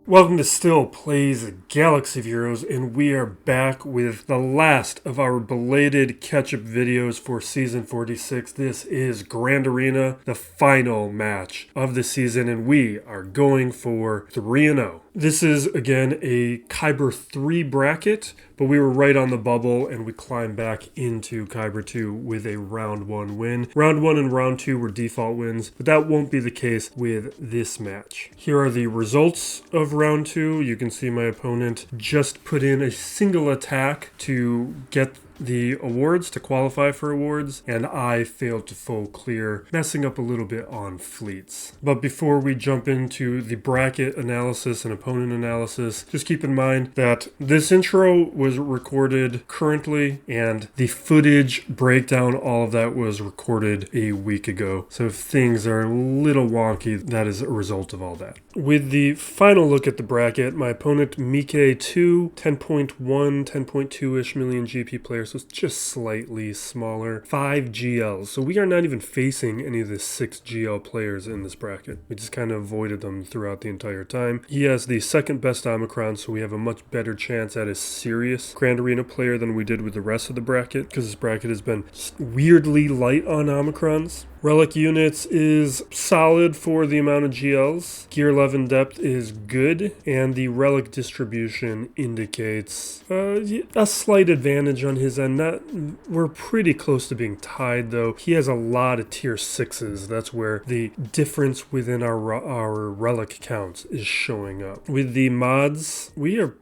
Welcome to Still Plays Galaxy of Heroes, and we are back with the last of our belated catch-up videos for Season 46. This is Grand Arena, the final match of the season, and we are going for 3-0. This is, again, a Kyber 3 bracket, but we were right on the bubble, and we climbed back into Kyber 2 with a Round 1 win. Round 1 and Round 2 were default wins, but that won't be the case with this match. Here are the results of Round 2. You can see my opponent just put in a single attack to get the awards, to qualify for awards, and I failed to full clear, messing up a little bit on fleets. But before we jump into the bracket analysis and opponent analysis, just keep in mind that this intro was recorded currently, and the footage breakdown, all of that was recorded a week ago. So if things are a little wonky, that is a result of all that. With the final look at the bracket, my opponent Mike 2, 10.1, 10.2-ish million GP players, so it's just slightly smaller. 5 GLs, so we are not even facing any of the 6 GL players in this bracket. We just kind of avoided them throughout the entire time. He has the second best Omicron, so we have a much better chance at a serious Grand Arena player than we did with the rest of the bracket, because this bracket has been weirdly light on Omicrons. Relic units is solid for the amount of GLs. Gear 11 depth is good, and the relic distribution indicates a slight advantage on his end. We're pretty close to being tied, though. He has a lot of tier 6s. That's where the difference within our relic counts is showing up. With the mods,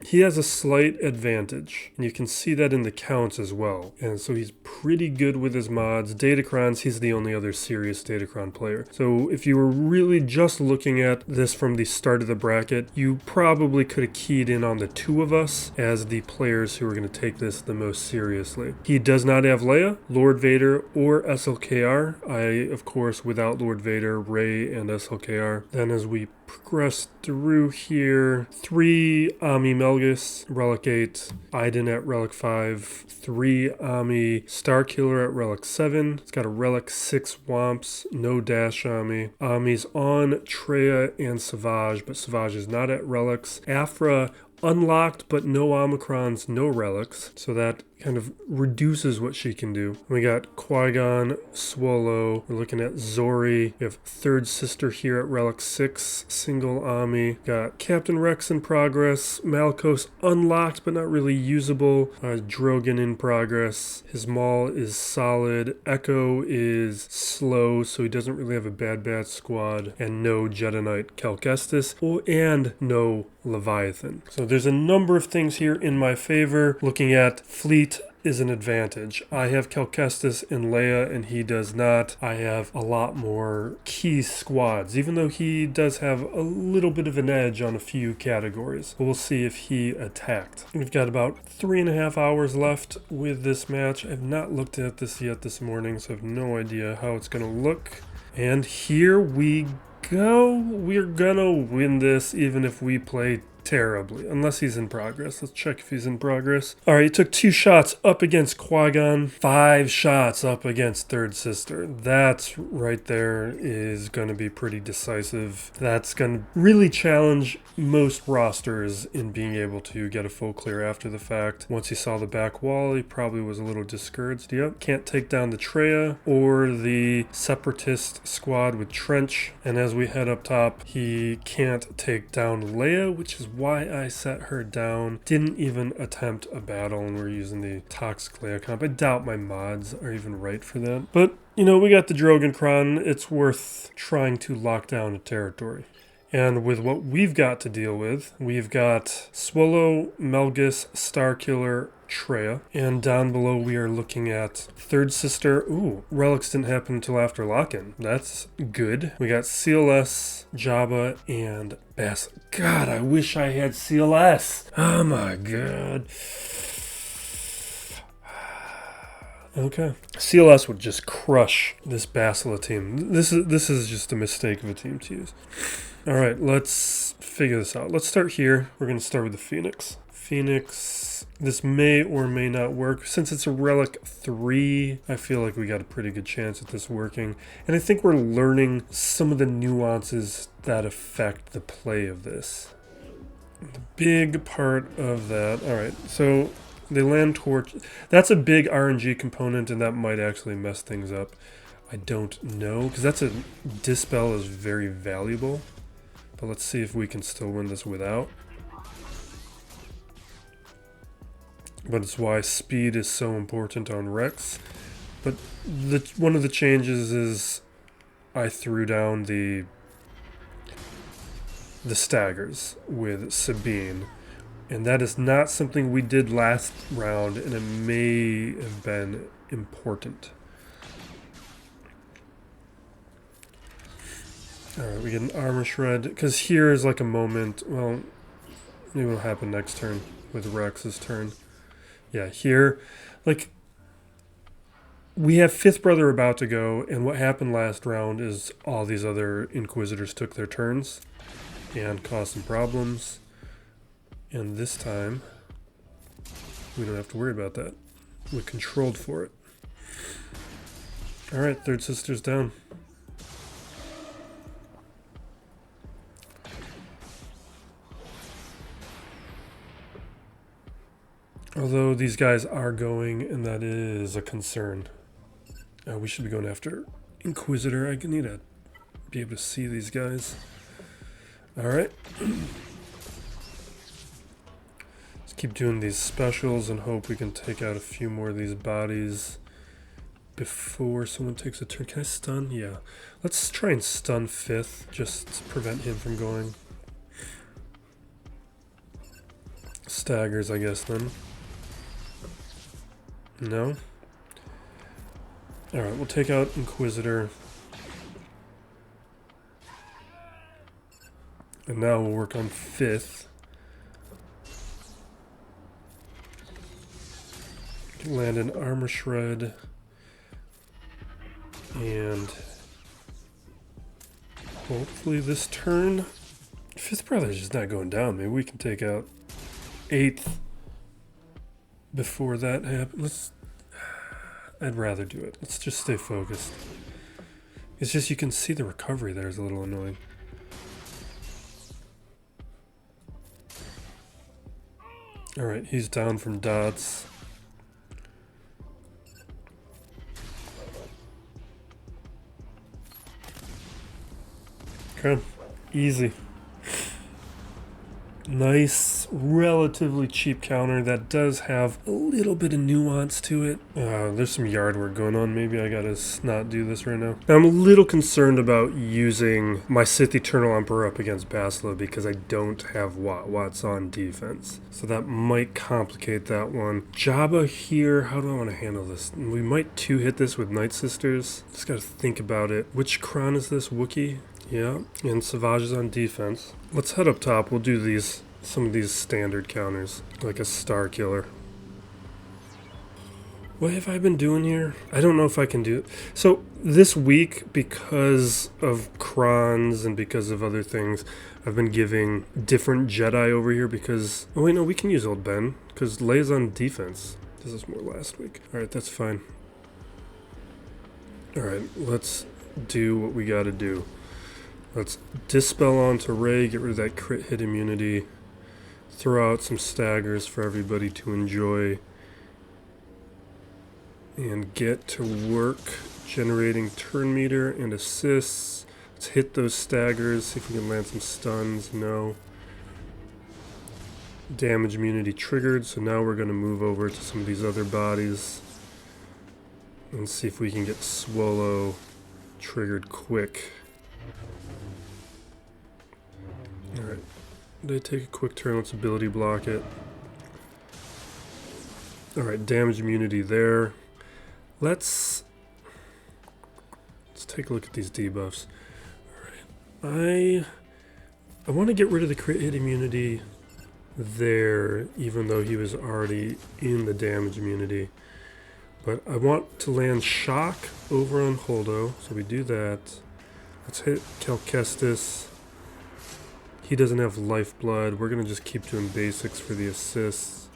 he has a slight advantage, and you can see that in the counts as well. And so he's pretty good with his mods. Datacrons, he's the only other serious Datacron player. So if you were really just looking at this from the start of the bracket, you probably could have keyed in on the two of us as the players who are going to take this the most seriously. He does not have Leia, Lord Vader, or SLKR. Of course, without Lord Vader, Rey, and SLKR. Then as we progress through here, 3 Ami Malgus, Relic 8, Iden at Relic 5, 3 Ami Starkiller at Relic 7. It's got a Relic 6 Womps, no Dash Ami. Ami's on Traya and Savage, but Savage is not at Relics. APHRA unlocked, but no Omicrons, no relics, so that kind of reduces what she can do. We got Qui-Gon, Swallow, we're looking at Zori, we have Third Sister here at Relic 6, single Ami, got Captain Rex in progress, Malicos unlocked but not really usable, Drogon in progress, his Maul is solid, Echo is slow, so he doesn't really have a bad squad, and no Jedi Knight Cal Kestis, and no Leviathan. So there's a number of things here in my favor. Looking at fleet is an advantage. I have Cal Kestis and Leia, and he does not. I have a lot more key squads, even though he does have a little bit of an edge on a few categories. We'll see if he attacked. We've got about 3.5 hours left with this match. I've not looked at this yet this morning, so I have no idea how it's going to look. And here we go. We're gonna win this even if we play terribly, unless he's in progress. Let's check if he's in progress. All right, he took 2 shots up against Qui-Gon, 5 shots up against Third Sister. That's right there is going to be pretty decisive. That's going to really challenge most rosters in being able to get a full clear after the fact. Once he saw the back wall, he probably was a little discouraged. Yep, can't take down the Traya or the Separatist squad with Trench. And as we head up top, he can't take down Leia, which is why I set her down. Didn't even attempt a battle, and we're using the Toxic Leia comp. I doubt my mods are even right for that. But, you know, we got the Drogon. It's worth trying to lock down a territory. And with what we've got to deal with, we've got Swallow, Malgus, Starkiller, Traya, and down below we are looking at Third Sister. Ooh, relics didn't happen until after lock-in. That's good. We got CLS, Jabba, and Bass. God, I wish I had CLS. Oh my god. Okay. CLS would just crush this Basila team. This is just a mistake of a team to use. All right, let's figure this out. Let's start here. We're going to start with the Phoenix. Phoenix, this may or may not work. Since it's a Relic 3, I feel like we got a pretty good chance at this working. And I think we're learning some of the nuances that affect the play of this. Big part of that. All right, so they land torch. That's a big RNG component, and that might actually mess things up. I don't know, because that's a dispel is very valuable. But let's see if we can still win this without. But it's why speed is so important on Rex. But one of the changes is I threw down the staggers with Sabine. And that is not something we did last round, and it may have been important. Alright, we get an armor shred, because here is like a moment, well, maybe it'll happen next turn with Rex's turn. Yeah, here, like, we have Fifth Brother about to go, and what happened last round is all these other Inquisitors took their turns and caused some problems. And this time, we don't have to worry about that. We controlled for it. Alright, Third Sister's down. Although these guys are going, and that is a concern. We should be going after Inquisitor. I need to be able to see these guys. Alright. Let's keep doing these specials and hope we can take out a few more of these bodies before someone takes a turn. Can I stun? Yeah. Let's try and stun Fifth, just to prevent him from going. Staggers, I guess, then. No? Alright, we'll take out Inquisitor. And now we'll work on Fifth. Land an armor shred. And hopefully this turn, Fifth Brother's just not going down. Maybe we can take out 8th before that happens. I'd rather do it. Let's just stay focused. It's just you can see the recovery there is a little annoying. Alright, he's down from dots. Okay, easy. Nice, relatively cheap counter that does have a little bit of nuance to it. There's some yard work going on. Maybe I gotta not do this right now. I'm a little concerned about using my Sith Eternal Emperor up against Basila because I don't have Watts on defense. So that might complicate that one. Jabba here, how do I want to handle this? We might 2-hit this with Night Sisters. Just gotta think about it. Which Kron is this? Wookiee? Yeah, and Savage is on defense. Let's head up top. We'll do some of these standard counters, like a Starkiller. What have I been doing here? I don't know if I can do it. So this week, because of Krons and because of other things, I've been giving different Jedi over here because... Oh wait, no, we can use Old Ben, because Leia's on defense. This is more last week. Alright, that's fine. Alright, let's do what we gotta do. Let's dispel onto Rey, get rid of that crit hit immunity, throw out some staggers for everybody to enjoy, and get to work generating turn meter and assists. Let's hit those staggers, see if we can land some stuns. No. Damage immunity triggered, so now we're going to move over to some of these other bodies and see if we can get Swallow triggered quick. Alright, they take a quick turn, let's ability block it. Alright, damage immunity there. Let's take a look at these debuffs. Alright, I want to get rid of the crit hit immunity there, even though he was already in the damage immunity. But I want to land shock over on Holdo, so we do that. Let's hit Cal Kestis. He doesn't have lifeblood. We're going to just keep doing basics for the assists.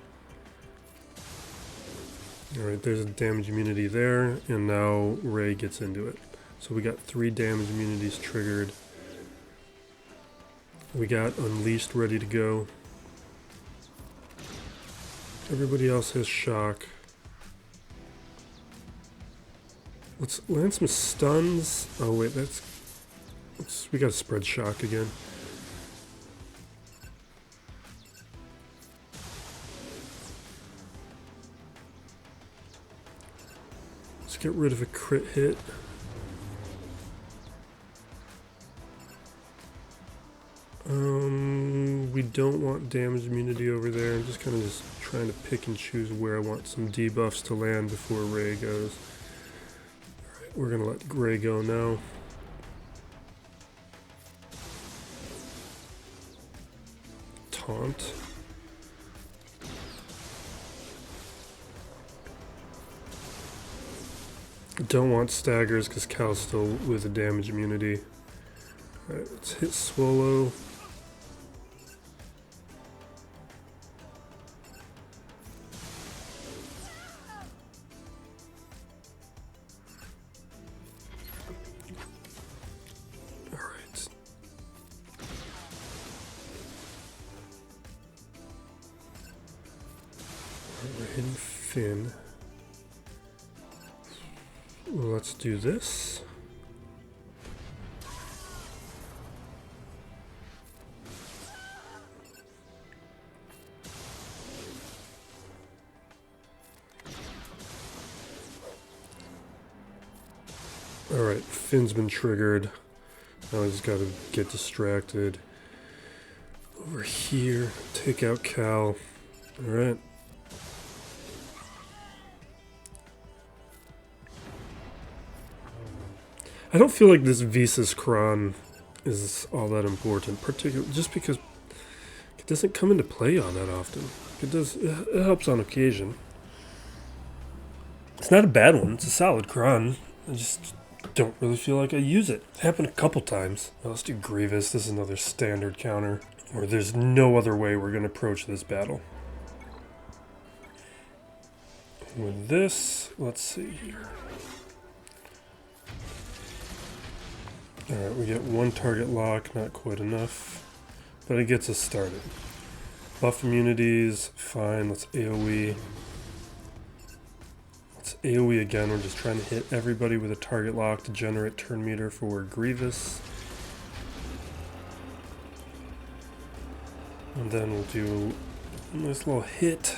Alright, there's a damage immunity there, and now Rey gets into it. So we got 3 damage immunities triggered. We got Unleashed ready to go. Everybody else has shock. Let's land some stuns. Oh wait, we gotta spread shock again. Let's get rid of a crit hit. We don't want damage immunity over there. I'm just kind of just trying to pick and choose where I want some debuffs to land before Ray goes. Alright, we're gonna let Gray go now. Taunt. Don't want staggers because Cal's still with a damage immunity. Alright, let's hit Swallow. Alright. We're hitting Finn. Let's do this. Alright, Finn's been triggered. Now I just gotta get distracted. Over here, take out Cal. Alright. I don't feel like this Visas Kron is all that important, particularly just because it doesn't come into play all that often. It helps on occasion. It's not a bad one, it's a solid Kron. I just don't really feel like I use it. It happened a couple times. Well, let's do Grievous. This is another standard counter, or there's no other way we're going to approach this battle. With this, let's see here. Alright, we get one target lock, not quite enough, but it gets us started. Buff immunities, fine, let's AoE. Let's AoE again, we're just trying to hit everybody with a target lock to generate turn meter for Grievous. And then we'll do a nice little hit.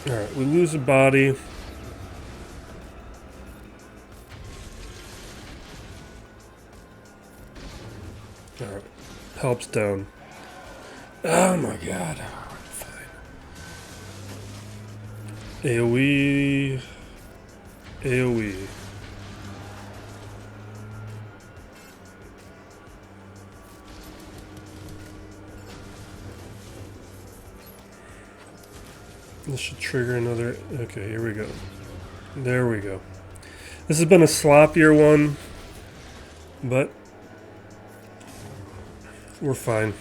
Alright, we lose a body. Alright, helps down. Oh my god. Fine. AoE. AoE. This should trigger another. Okay, here we go. There we go. This has been a sloppier one, but we're fine.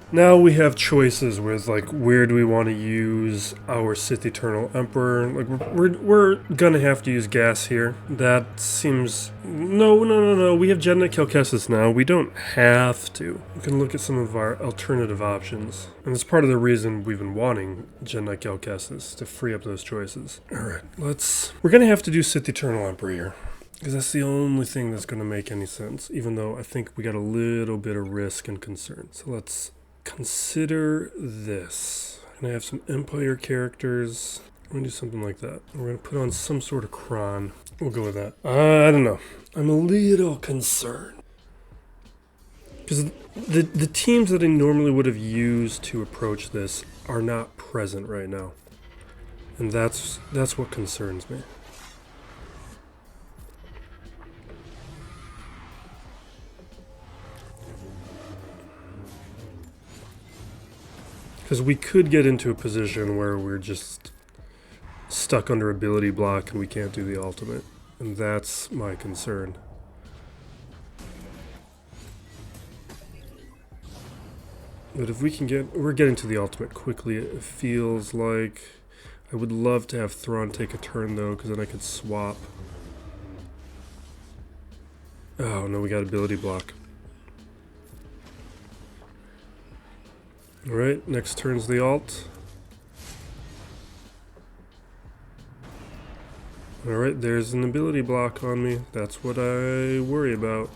Now we have choices with, like, where do we want to use our Sith Eternal Emperor? Like, we're gonna have to use gas here. That seems... No. We have Jedi Knight Cal Kestis now. We don't have to. We can look at some of our alternative options. And it's part of the reason we've been wanting Jedi Knight Cal Kestis, to free up those choices. Alright, we're gonna have to do Sith Eternal Emperor here, because that's the only thing that's gonna make any sense, even though I think we got a little bit of risk and concern. So let's consider this. I'm gonna have some Empire characters. I'm gonna do something like that. We're gonna put on some sort of Kron. We'll go with that. I don't know. I'm a little concerned. Because the teams that I normally would have used to approach this are not present right now. And that's what concerns me. Because we could get into a position where we're just stuck under ability block and we can't do the ultimate. And that's my concern. But if we can we're getting to the ultimate quickly, it feels like. I would love to have Thrawn take a turn though, because then I could swap. Oh no, we got ability block. Alright, next turn's the alt. Alright, there's an ability block on me. That's what I worry about.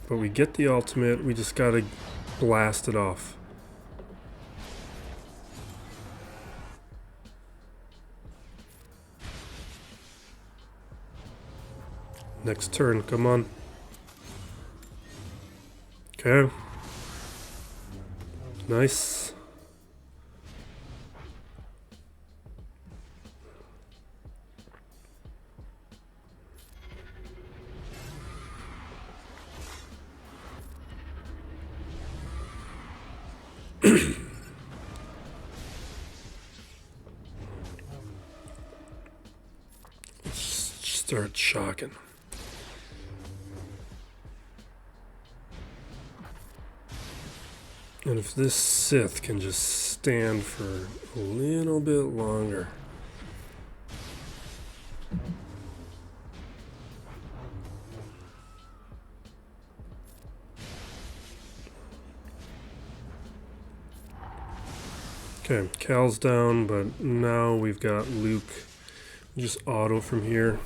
But we get the ultimate, we just gotta blast it off. Next turn, come on. Okay. Nice. Let's start shocking. And if this Sith can just stand for a little bit longer. Okay, Cal's down, but now we've got Luke. Just auto from here.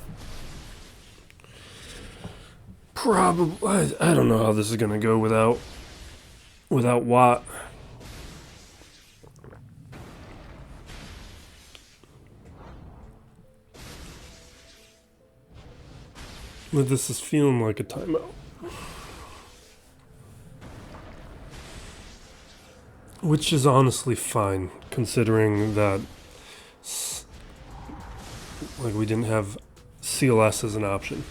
Probably, I don't know how this is gonna go without Watt. But this is feeling like a timeout. Which is honestly fine, considering that like we didn't have CLS as an option.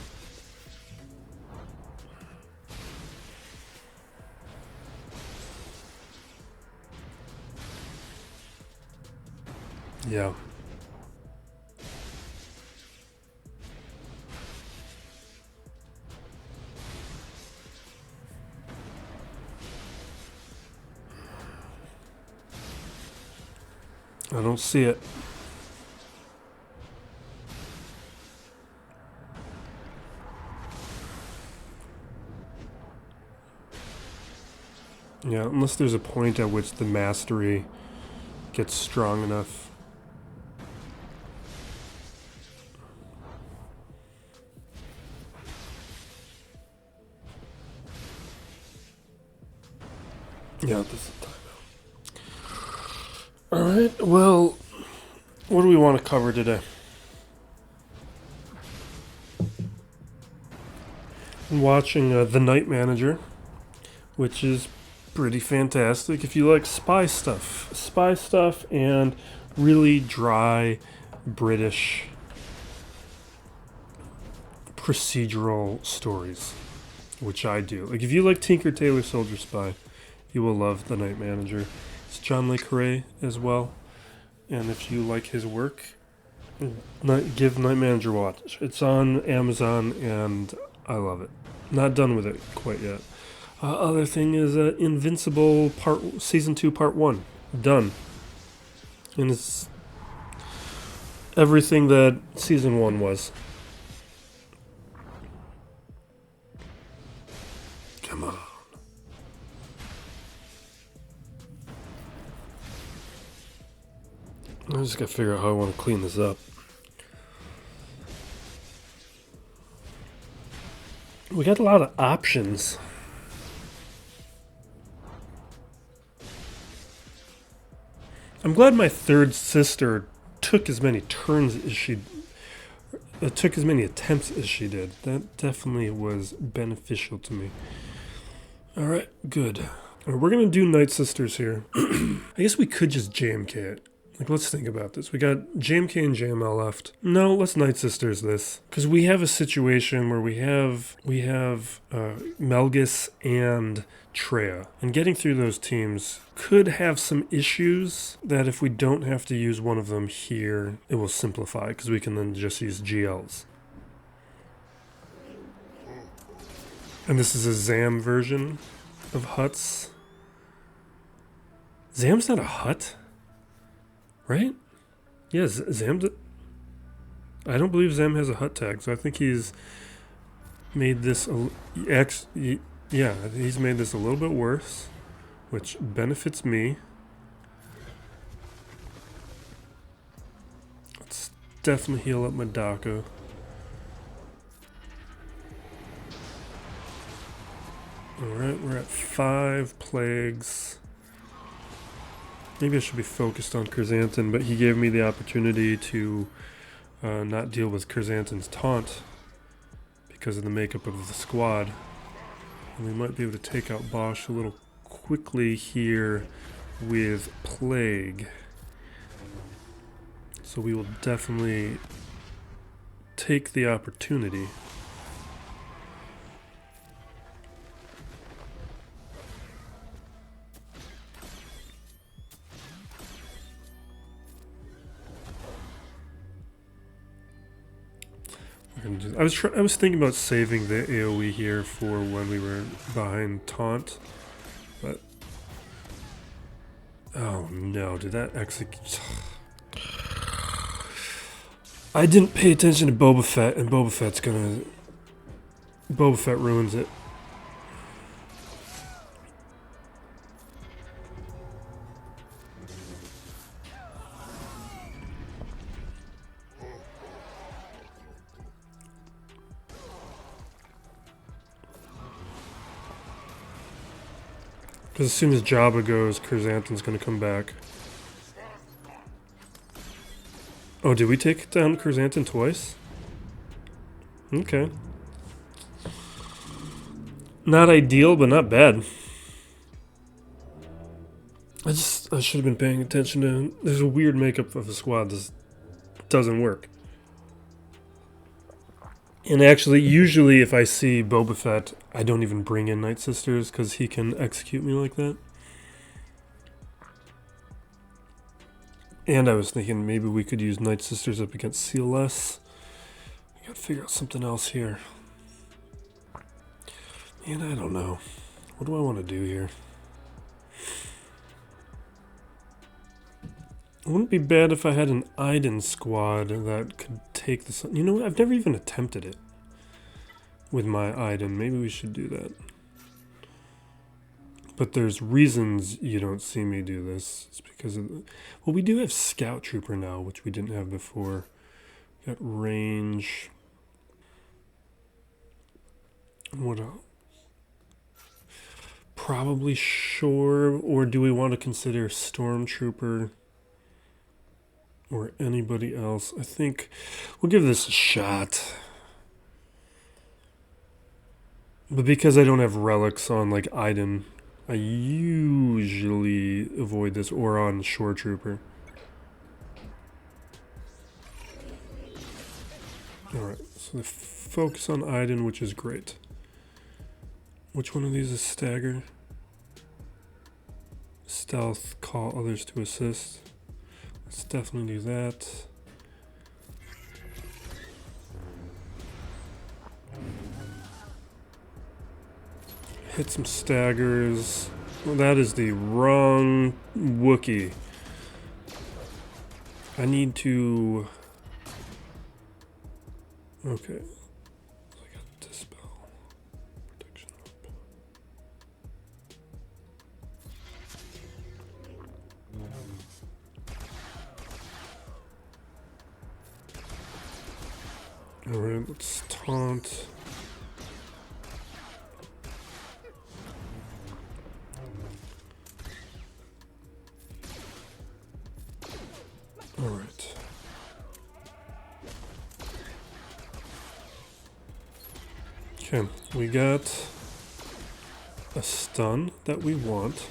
Yeah. I don't see it. Yeah, unless there's a point at which the mastery gets strong enough. Yeah, this is timeout. Alright, well, what do we want to cover today? I'm watching The Night Manager, which is pretty fantastic if you like spy stuff and really dry British procedural stories, which I do. Like if you like Tinker Tailor Soldier Spy, you will love The Night Manager. It's John Le Carre as well, and if you like his work, give Night Manager a watch. It's on Amazon and I love it. Not done with it quite yet. Other thing is Invincible Season 2 Part 1. Done. And it's everything that Season 1 was. Come on. I just gotta figure out how I want to clean this up. We got a lot of options. I'm glad my third sister took as many turns as she took as many attempts as she did. That definitely was beneficial to me. All right, good. We're gonna do Night Sisters here. I guess we could just JMK it. Like, let's think about this. We got JMK and JML left. No, let's Night Sisters this. Because we have a situation where we have Malgus and Traya. And getting through those teams could have some issues that if we don't have to use one of them here, it will simplify. Because we can then just use GLs. And this is a Zam version of Huts. Zam's not a Hut? Right? Yes, Zam. I don't believe Zam has a Hut tag, so I think he's made this yeah, he's made this a little bit worse, which benefits me. Let's definitely heal up my Dako. Alright, we're at 5 plagues. Maybe I should be focused on Chrysanthemum, but he gave me the opportunity to not deal with Chrysanthemum's taunt because of the makeup of the squad. And we might be able to take out Bosch a little quickly here with Plague. So we will definitely take the opportunity. I was thinking about saving the AoE here for when we were behind taunt, but oh no, did that execute? I didn't pay attention to Boba Fett, and Boba Fett ruins it. Because as soon as Jabba goes, Chrysanthemum's going to come back. Oh, did we take down Chrysanthemum twice? Okay. Not ideal, but not bad. I should have been paying attention to... There's a weird makeup of the squad that doesn't work. And actually, usually if I see Boba Fett, I don't even bring in Night Sisters because he can execute me like that. And I was thinking maybe we could use Night Sisters up against CLS. We gotta figure out something else here. And I don't know. What do I want to do here? It wouldn't be bad if I had an Iden squad that could take this. You know what? I've never even attempted it with my Iden. Maybe we should do that. But there's reasons you don't see me do this. It's because of the, well, we do have Scout Trooper now, which we didn't have before. Got range. What else? Probably sure. Or do we want to consider Stormtrooper? Or anybody else? I think we'll give this a shot. But because I don't have relics on like Iden, I usually avoid this, or on Shore Trooper. Alright, so they focus on Iden, which is great. Which one of these is stagger? Stealth, call others to assist. Let's definitely do that. Hit some staggers. Well, that is the wrong Wookiee. I need to... Okay. I got Dispel. Protection up. Alright, let's taunt. Alright. Okay, we got a stun that we want.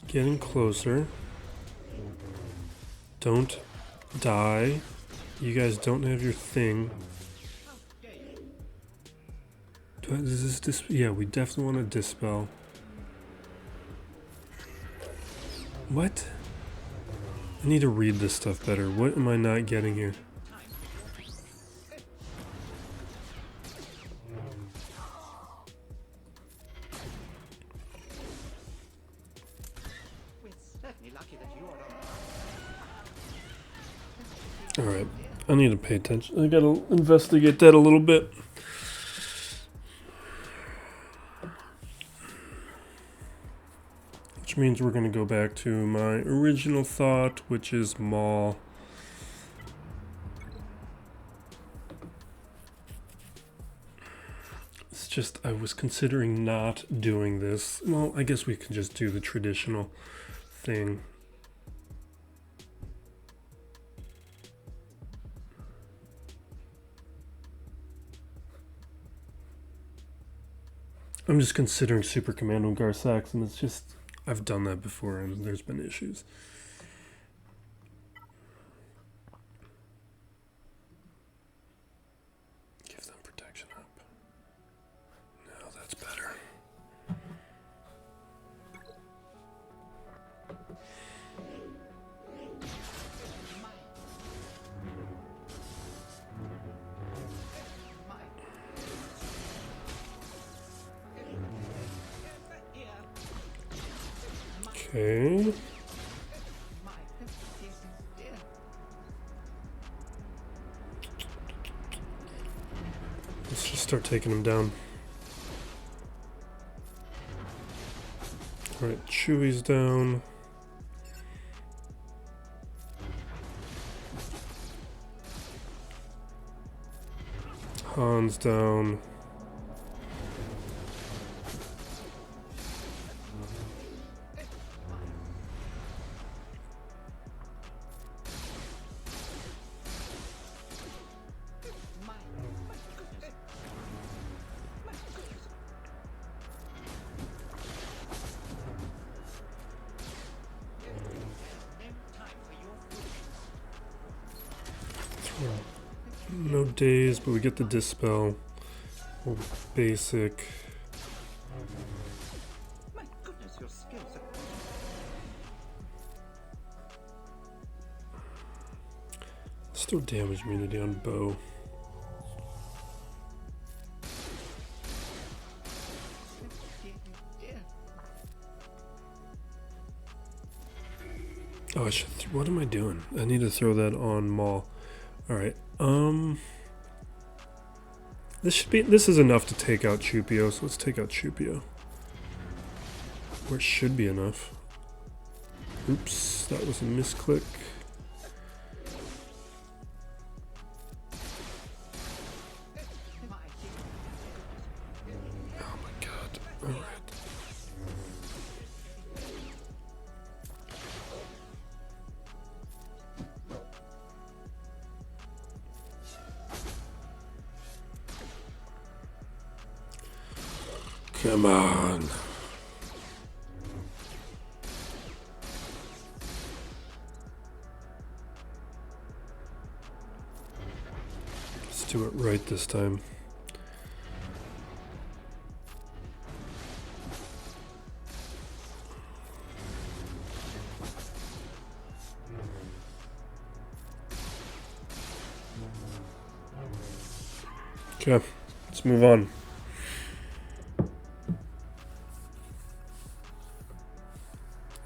Getting closer. Don't die. You guys don't have your thing. Is this yeah, we definitely want to dispel. What? I need to read this stuff better. What am I not getting here? Alright, I need to pay attention. I gotta investigate that a little bit. Which means we're gonna go back to my original thought, which is Maul. It's just, I was considering not doing this. Well, I guess we can just do the traditional thing. I'm just considering Super Commando and Garsax, and it's just, I've done that before and there's been issues. Give them protection up. No, that's better. Okay. Let's just start taking them down. Alright, Chewie's down. Han's down. No daze, but we get the dispel. Or basic. My goodness, your skills are... Let's throw damage immunity on bow. Oh, I should. What am I doing? I need to throw that on Maul. All right. This is enough to take out Chupio, so let's take out Chupio. Or it should be enough. Oops, that was a misclick. Oh my god. All right. Come on. Let's do it right this time. Okay, let's move on.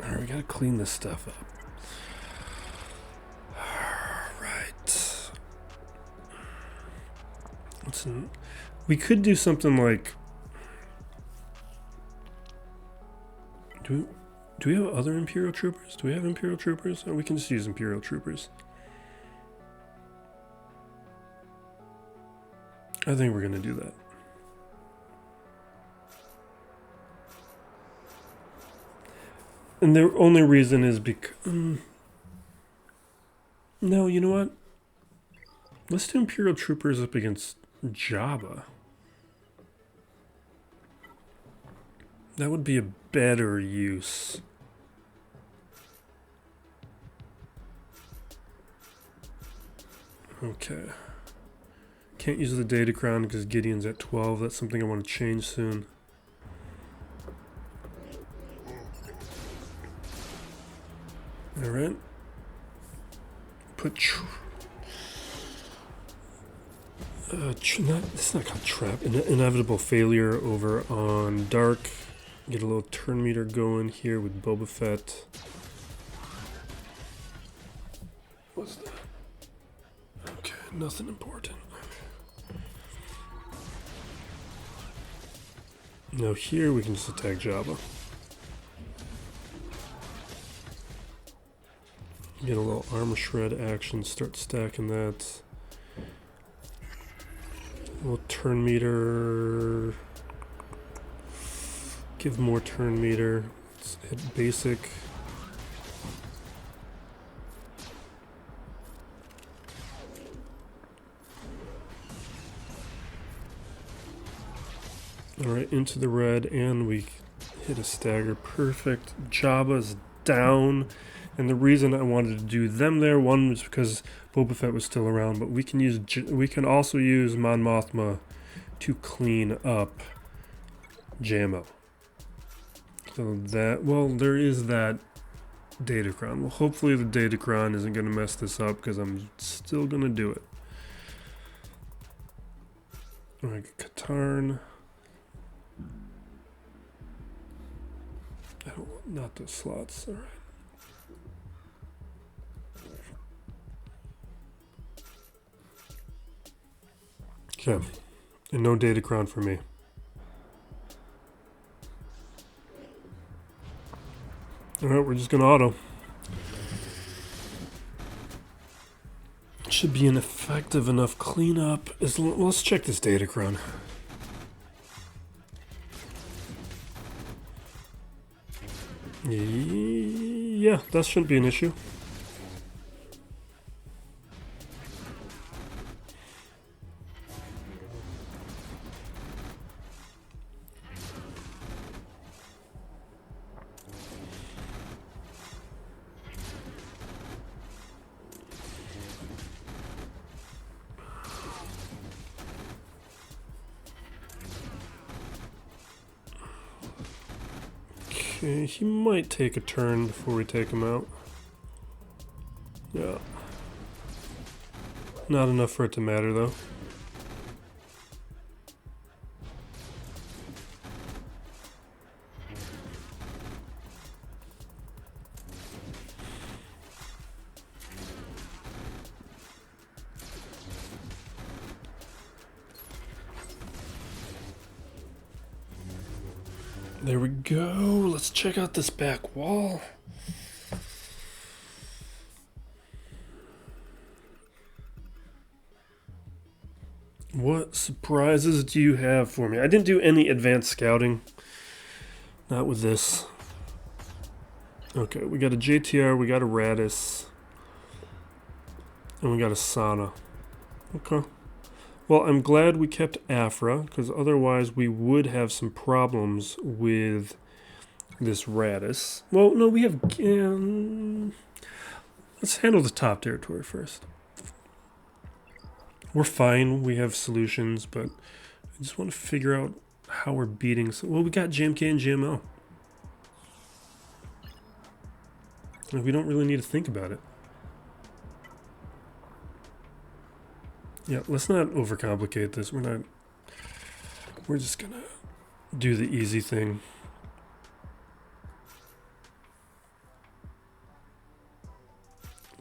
Alright, we gotta clean this stuff up. Alright. We could do something like... Do we have other Imperial Troopers? Do we have Imperial Troopers? Or we can just use Imperial Troopers. I think we're gonna do that. And the only reason is because... no, you know what? Let's do Imperial Troopers up against Jabba. That would be a better use. Okay. Can't use the data crown because Gideon's at 12. That's something I want to change soon. Alright. Put it's not called trap. Inevitable failure over on Dark. Get a little turn meter going here with Boba Fett. nothing important. Now here we can just attack Jabba. Get a little armor shred action, start stacking that. A little turn meter. Give more turn meter. Let's hit basic. Alright, into the red, and we hit a stagger. Perfect. Jabba's down. And the reason I wanted to do them there, one was because Boba Fett was still around, but we can also use Mon Mothma to clean up Jammo. So that, well, there is that Datacron. Well, hopefully the Datacron isn't going to mess this up, because I'm still going to do it. Alright, Katarn. I don't want, not those slots, alright. Okay, and no Datacron for me. Alright, we're just gonna auto. Should be an effective enough cleanup. Let's check this Datacron. Yeah, that shouldn't be an issue. Okay, he might take a turn before we take him out. Yeah. Not enough for it to matter, though. There we go. Let's check out this back wall. What surprises do you have for me? I didn't do any advanced scouting. Not with this. Okay, we got a JTR, we got a Raddus, and we got a Sana. Okay. Well, I'm glad we kept APHRA, because otherwise we would have some problems with this Raddus. Well, no, we have... let's handle the top territory first. We're fine, we have solutions, but I just want to figure out how we're beating... Well, we got JMK and GMO. We don't really need to think about it. Yeah, let's not overcomplicate this. We're just gonna do the easy thing.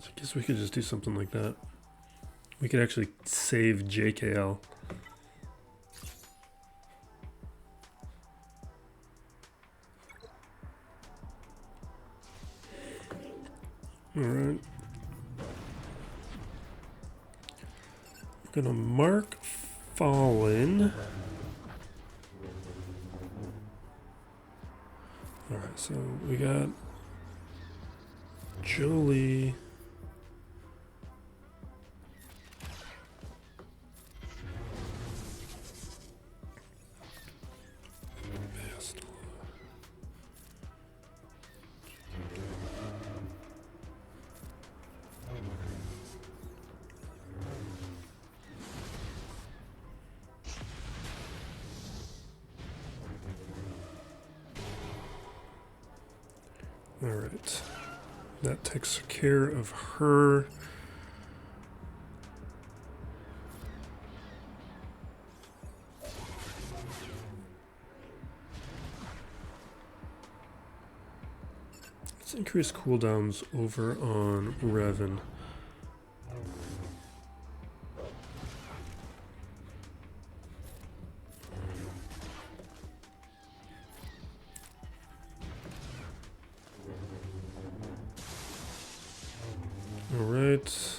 So I guess we could just do something like that. We could actually save JKL. Alright. We're gonna mark Fallen. Alright, so we got Jolie. Alright, that takes care of her. Let's increase cooldowns over on Revan. Alright.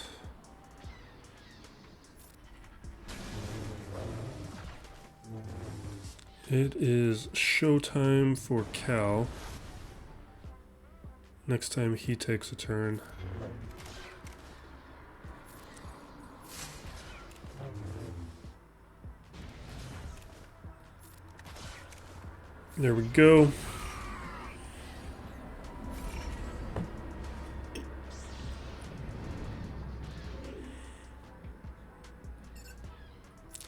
It is showtime for Cal. Next time he takes a turn. There we go.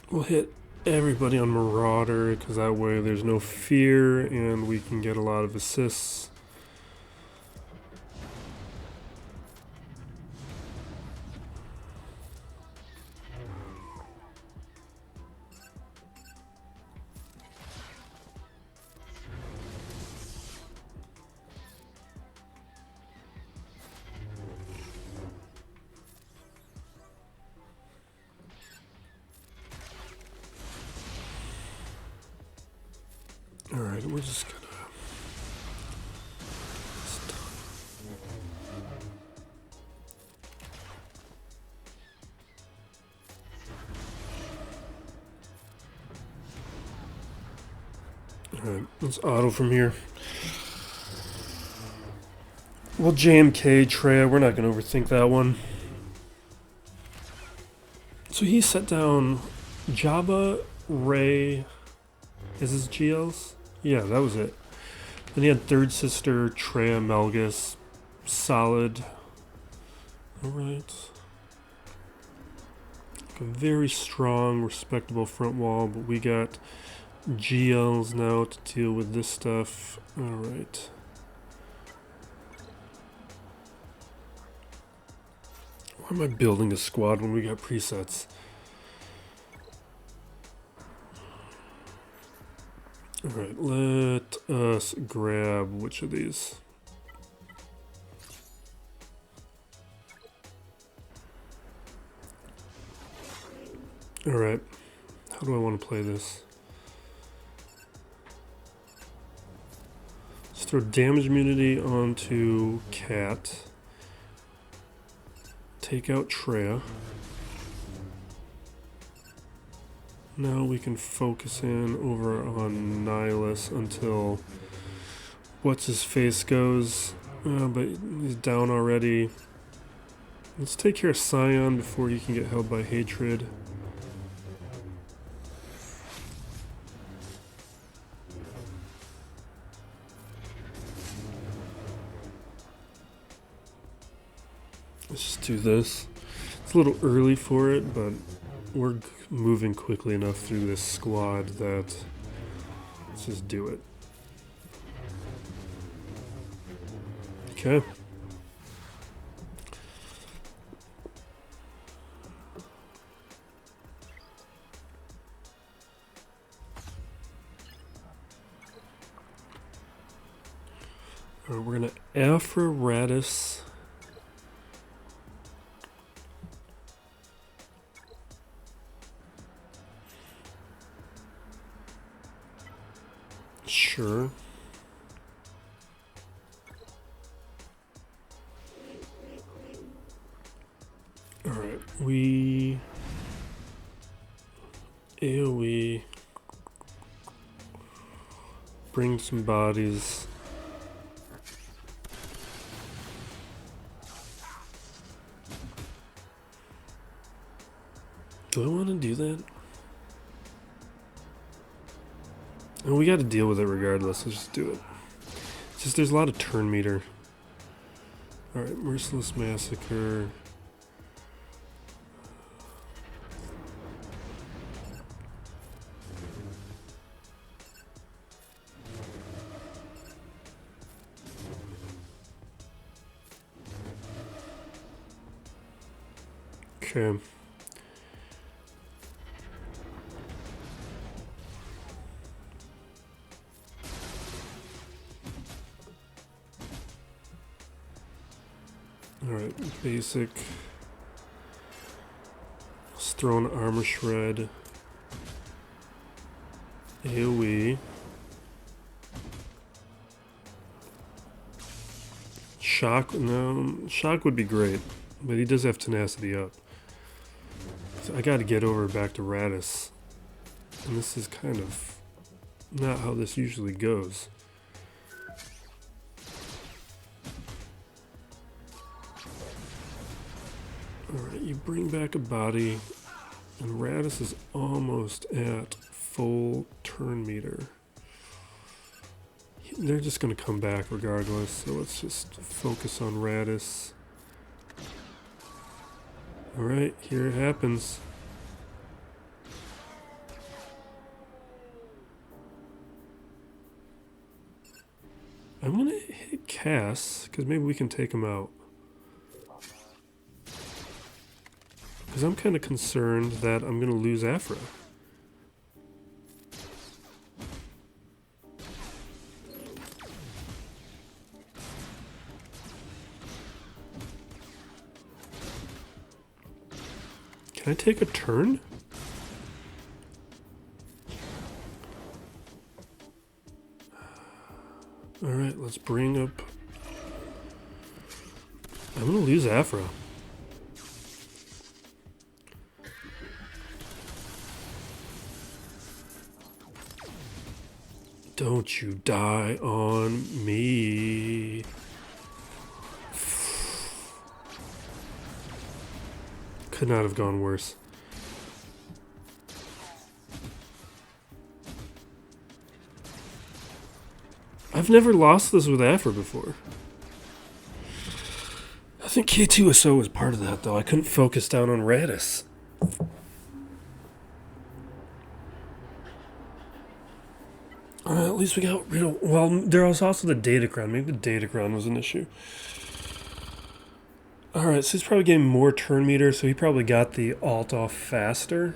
We'll hit everybody on Marauder because that way there's no fear and we can get a lot of assists. Alright, we're just gonna Alright, let's auto from here. Well, JMK, Traya, we're not gonna overthink that one. So he set down Jabba, Ray, is his GLs? Yeah, that was it. Then he had Third Sister, Traya, Malgus, solid. Alright. A very strong, respectable front wall, but we got GLs now to deal with this stuff. Alright. Why am I building a squad when we got presets? Alright, let us grab which of these? Alright, how do I want to play this? Let's throw damage immunity onto Cat. Take out Traya. Now we can focus in over on Nihilus until what's-his-face goes. But he's down already. Let's take care of Scion before he can get held by hatred. Let's just do this. It's a little early for it, but we're moving quickly enough through this squad that let's just do it. Okay. Alright, we're gonna APHRA Raddus. Sure. Alright, we AoE bring some bodies. Do I want to do that? And we got to deal with it regardless. Let's just do it. It's just there's a lot of turn meter. Alright, Merciless Massacre. Okay. Alright, basic. Let's throw an Armor Shred. AoE. Shock, no, shock would be great. But he does have tenacity up. So I gotta get over back to Raddus. And this is kind of not how this usually goes. Alright, you bring back a body, and Raddus is almost at full turn meter. They're just going to come back regardless, so let's just focus on Raddus. Alright, here it happens. I'm going to hit Cass, because maybe we can take him out. Because I'm kind of concerned that I'm going to lose APHRA. Can I take a turn? Alright, let's bring up... I'm going to lose APHRA. Don't you die on me. Could not have gone worse. I've never lost this with APHRA before. I think K2SO was part of that, though. I couldn't focus down on Raddus. At least we got rid of... Well, there was also the Datacron. Maybe the Datacron was an issue. Alright, so he's probably getting more turn meter, so he probably got the alt off faster.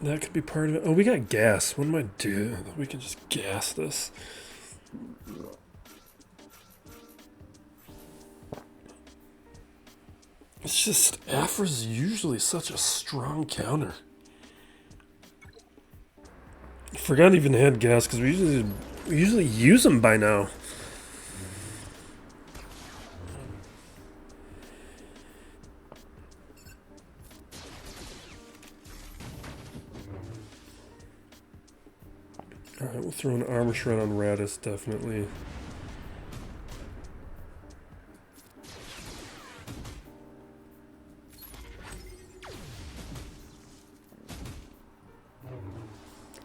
That could be part of it. Oh, we got gas. What am I doing? We can just gas this. It's just... APHRA's usually such a strong counter. I forgot I even had gas because we usually use them by now. Alright, we'll throw an armor shred on Raddus, definitely.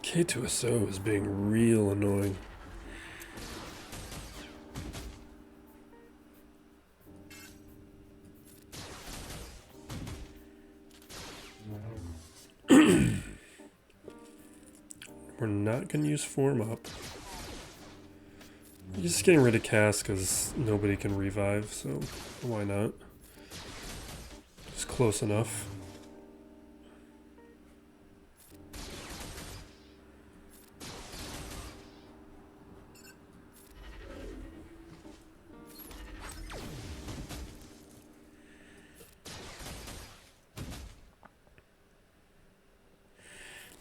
K2SO is being real annoying. We're not going to use form up. Just getting rid of Cass because nobody can revive, so why not? It's close enough.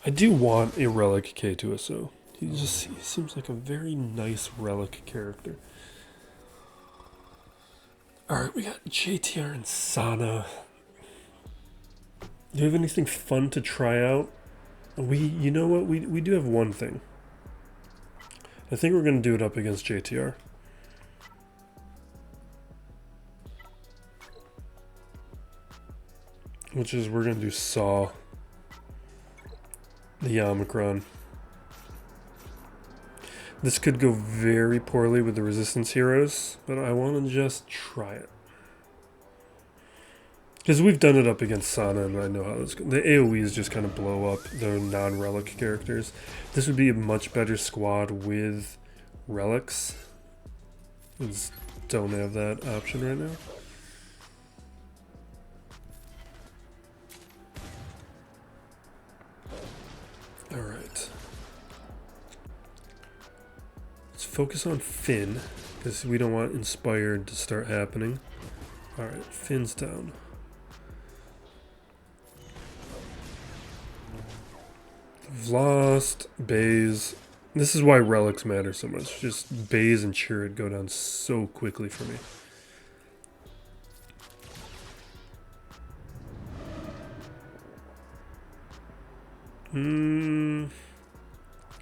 I do want a relic K2SO. He seems like a very nice relic character. Alright, we got JTR and Sana. Do you have anything fun to try out? You know what? We do have one thing. I think we're going to do it up against JTR. Which is we're going to do Saw. The Omicron. This could go very poorly with the Resistance heroes, but I want to just try it. Because we've done it up against Sana, and I know how this goes. The AoEs just kind of blow up their non-relic characters. This would be a much better squad with relics. We just don't have that option right now. Alright. Let's focus on Finn, because we don't want Inspired to start happening. Alright, Finn's down. We've lost Baze. This is why relics matter so much. Just Baze and Chirrut go down so quickly for me. I'm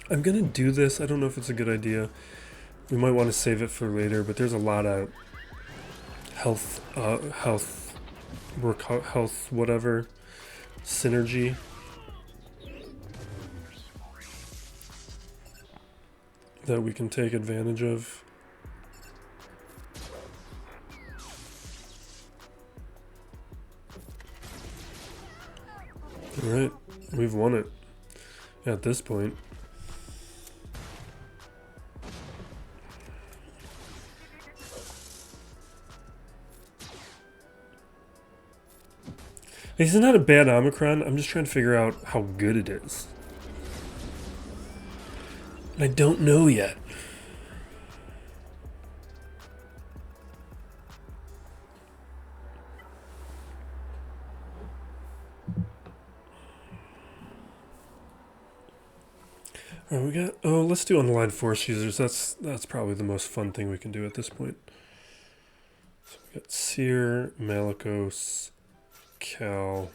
gonna do this. I don't know if it's a good idea. We might want to save it for later, but there's a lot of health, whatever, synergy. That we can take advantage of. Alright, we've won it at this point. This is not a bad Omicron, I'm just trying to figure out how good it is. And I don't know yet. Alright, we got, oh, let's do unaligned force users. That's probably the most fun thing we can do at this point. So we got Seer, Malicos, Cal.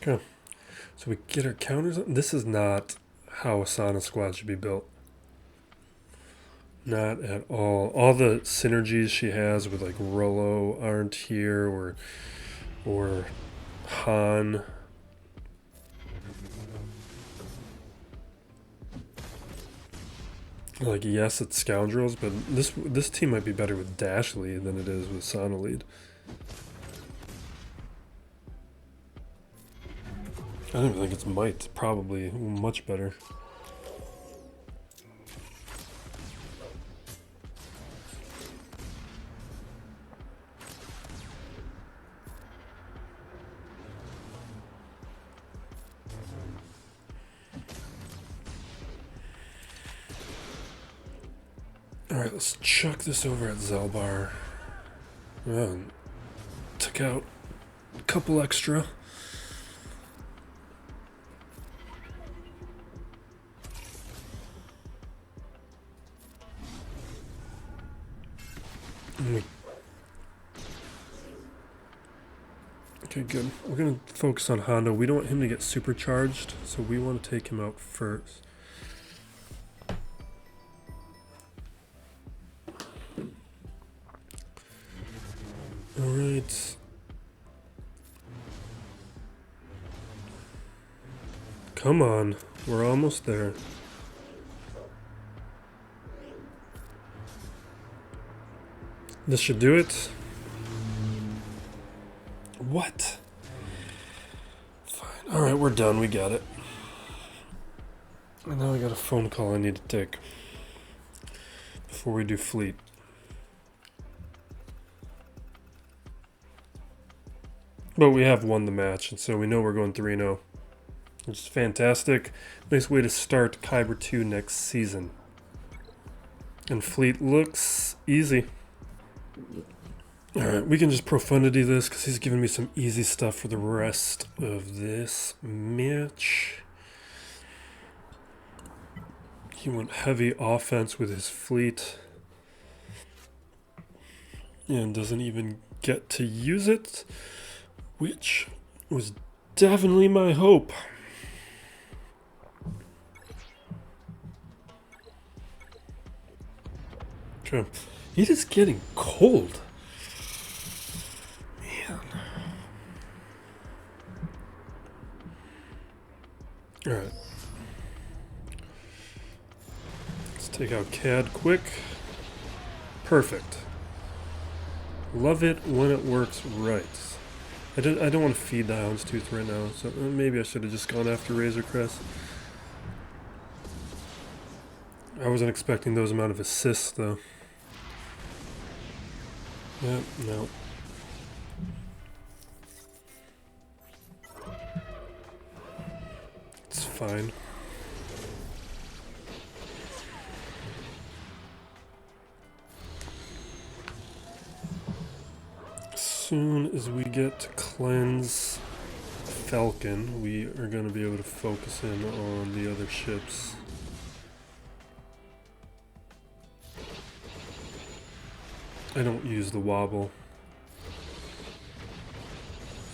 Okay. So we get our counters. This is not how a Sauna squad should be built. Not at all. All the synergies she has with like Rollo aren't here, or Han. Like, yes, it's scoundrels, but this team might be better with Dashley than it is with Sauna lead. I don't even think it's might. Probably much better. Alright, let's chuck this over at Zelbar. Oh, took out a couple extra. Okay, good. We're going to focus on Hondo. We don't want him to get supercharged, so we want to take him out first. Alright. Come on. We're almost there. This should do it. What? Fine. Alright, we're done. We got it. And now I got a phone call I need to take before we do fleet. But we have won the match, and so we know we're going 3-0. Which is fantastic. Nice way to start Kyber 2 next season. And fleet looks easy. Alright, we can just Profundity this because he's giving me some easy stuff for the rest of this match. He went heavy offense with his fleet. And doesn't even get to use it. Which was definitely my hope. Okay. It is getting cold. Man. Alright. Let's take out CAD quick. Perfect. Love it when it works right. I don't want to feed the Houndstooth right now, so maybe I should have just gone after Razor Crest. I wasn't expecting those amount of assists, though. Yeah, no. It's fine. As soon as we get to cleanse Falcon, we are going to be able to focus in on the other ships. I don't use the wobble.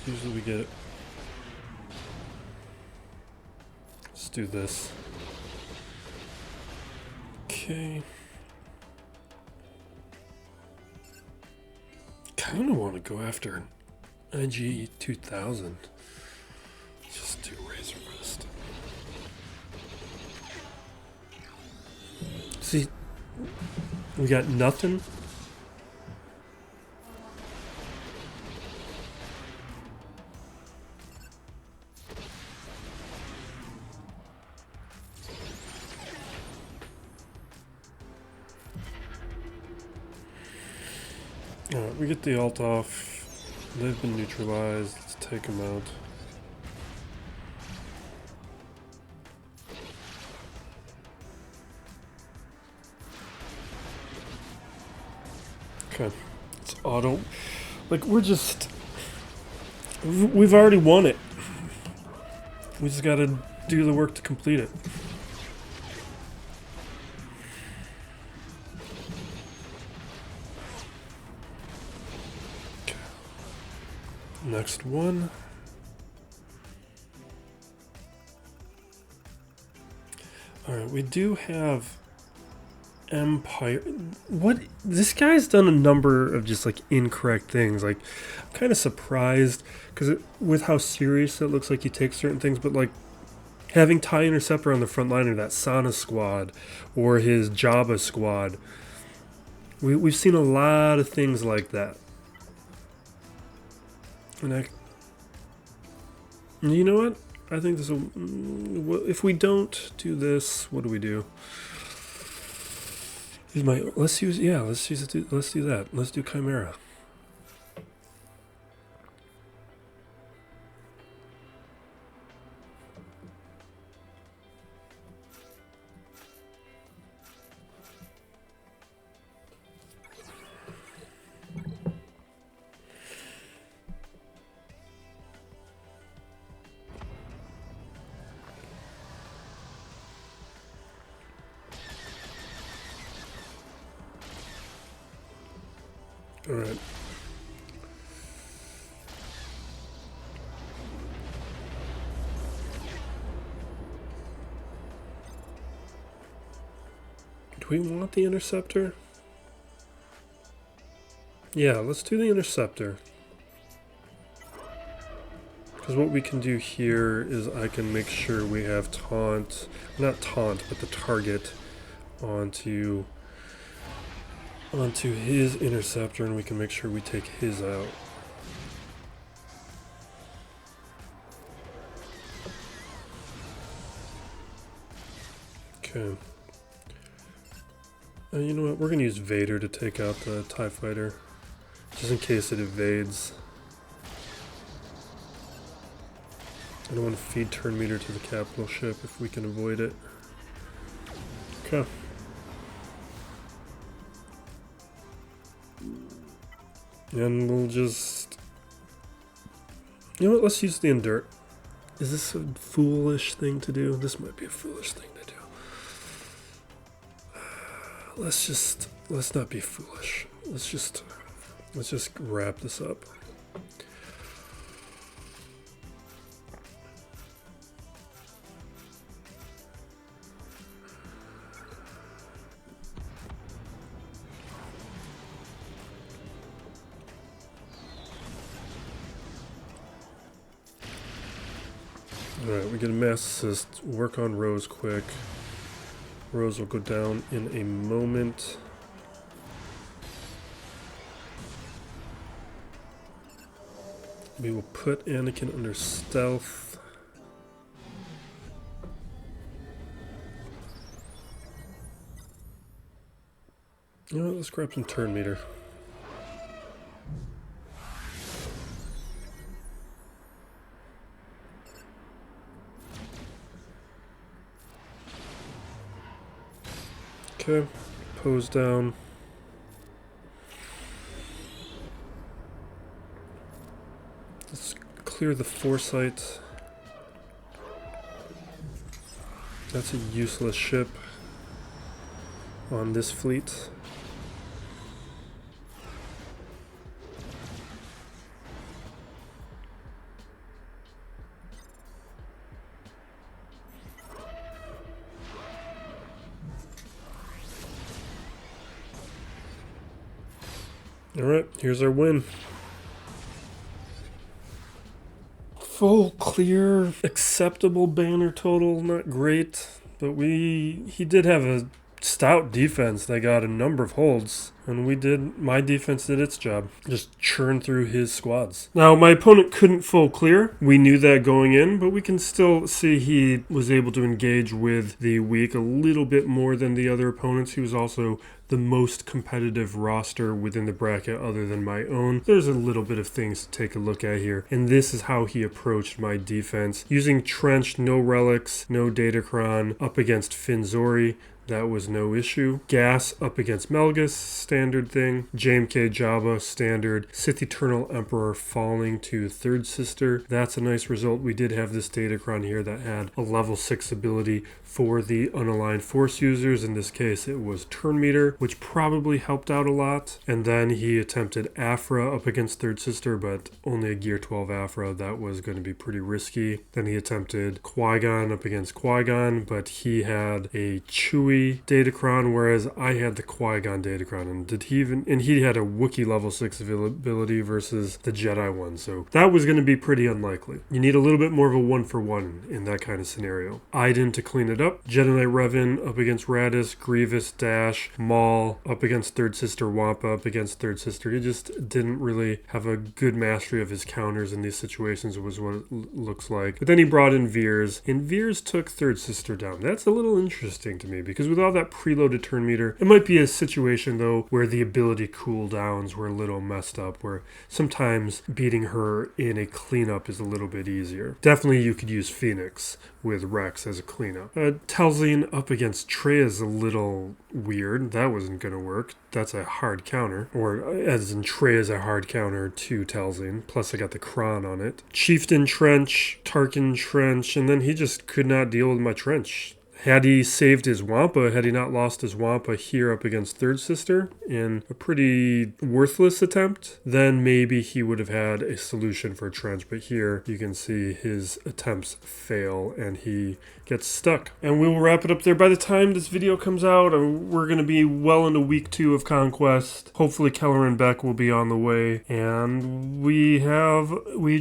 Usually we get it. Let's do this. Okay. Kinda want to go after an IG 2000. Just do Razor Wrist. See, we got nothing. Alright, we get the ult off. They've been neutralized. Let's take them out. Okay. It's auto. Like, we're just... We've already won it. We just gotta do the work to complete it. Next one. Alright, we do have Empire. What? This guy's done a number of just like incorrect things. Like, I'm kind of surprised because with how serious it looks like he takes certain things, but like having TIE Interceptor on the front line of that Sana squad or his Jabba squad, we've seen a lot of things like that. And you know what? I think this will. If we don't do this, what do we do? Let's use it. Let's do that. Let's do Chimera. All right. Do we want the Interceptor? Yeah, let's do the Interceptor. Because what we can do here is I can make sure we have taunt, not taunt, but the target onto his Interceptor, and we can make sure we take his out. Okay. You know what? We're going to use Vader to take out the TIE Fighter, just in case it evades. I don't want to feed turn meter to the capital ship if we can avoid it. Okay. And we'll just... You know what? Let's use the Endure. Is this a foolish thing to do? This might be a foolish thing to do. Let's not be foolish. Let's just wrap this up. Alright, we get a mass assist. Work on Rose quick. Rose will go down in a moment. We will put Anakin under stealth. You know what, let's grab some turn meter. Okay, pose down. Let's clear the foresight. That's a useless ship on this fleet. Alright, here's our win. Full, clear, acceptable banner total. Not great, but he did have a stout defense that got a number of holds, and my defense did its job. Just churn through his squads. Now, my opponent couldn't full clear. We knew that going in, but we can still see he was able to engage with the weak a little bit more than the other opponents. He was also the most competitive roster within the bracket other than my own. There's a little bit of things to take a look at here, and this is how he approached my defense. Using Trench, no relics, no Datacron, up against Finzori. That was no issue. Gas up against Malgus, standard thing. JMK Jabba, standard. Sith Eternal Emperor falling to Third Sister. That's a nice result. We did have this Datacron here that had a level 6 ability for the unaligned Force users. In this case, it was Turn Meter, which probably helped out a lot. And then he attempted APHRA up against Third Sister, but only a Gear 12 APHRA. That was going to be pretty risky. Then he attempted Qui-Gon up against Qui-Gon, but he had a Chewie Datacron, whereas I had the Qui-Gon Datacron, and he had a Wookiee level 6 ability versus the Jedi one, so that was going to be pretty unlikely. You need a little bit more of a 1-for-1 in that kind of scenario. Iden to clean it up. Jedi Knight Revan up against Raddus, Grievous Dash, Maul up against Third Sister, Wampa up against Third Sister. He just didn't really have a good mastery of his counters in these situations, was what it looks like. But then he brought in Veers, and Veers took Third Sister down. That's a little interesting to me, because with all that preloaded turn meter, it might be a situation though where the ability cooldowns were a little messed up, where sometimes beating her in a cleanup is a little bit easier. Definitely you could use Phoenix with Rex as a cleanup. Telzine up against Traya is a little weird. That wasn't going to work. That's a hard counter, or as in Traya is a hard counter to Telzine, plus I got the Kron on it. Chieftain Trench, Tarkin Trench, and then he just could not deal with my Trench. Had he saved his Wampa, had he not lost his Wampa here up against Third Sister in a pretty worthless attempt, then maybe he would have had a solution for a Trench. But here you can see his attempts fail and he gets stuck. And we will wrap it up there. By the time this video comes out, we're going to be well into week 2 of Conquest. Hopefully Keller and Beck will be on the way. And we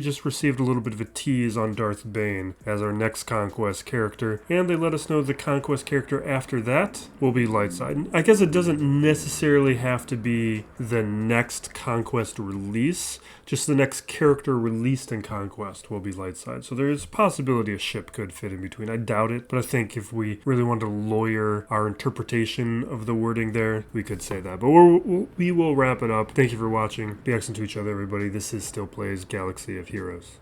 just received a little bit of a tease on Darth Bane as our next Conquest character. And they let us know the Conquest character after that will be Lightside. I guess it doesn't necessarily have to be the next Conquest release, just the next character released in Conquest will be Lightside. So there's a possibility a ship could fit in between. I doubt it, but I think if we really want to lawyer our interpretation of the wording there, we could say that. But we will wrap it up. Thank you for watching. Be excellent to each other, everybody. This is Still Plays Galaxy of Heroes.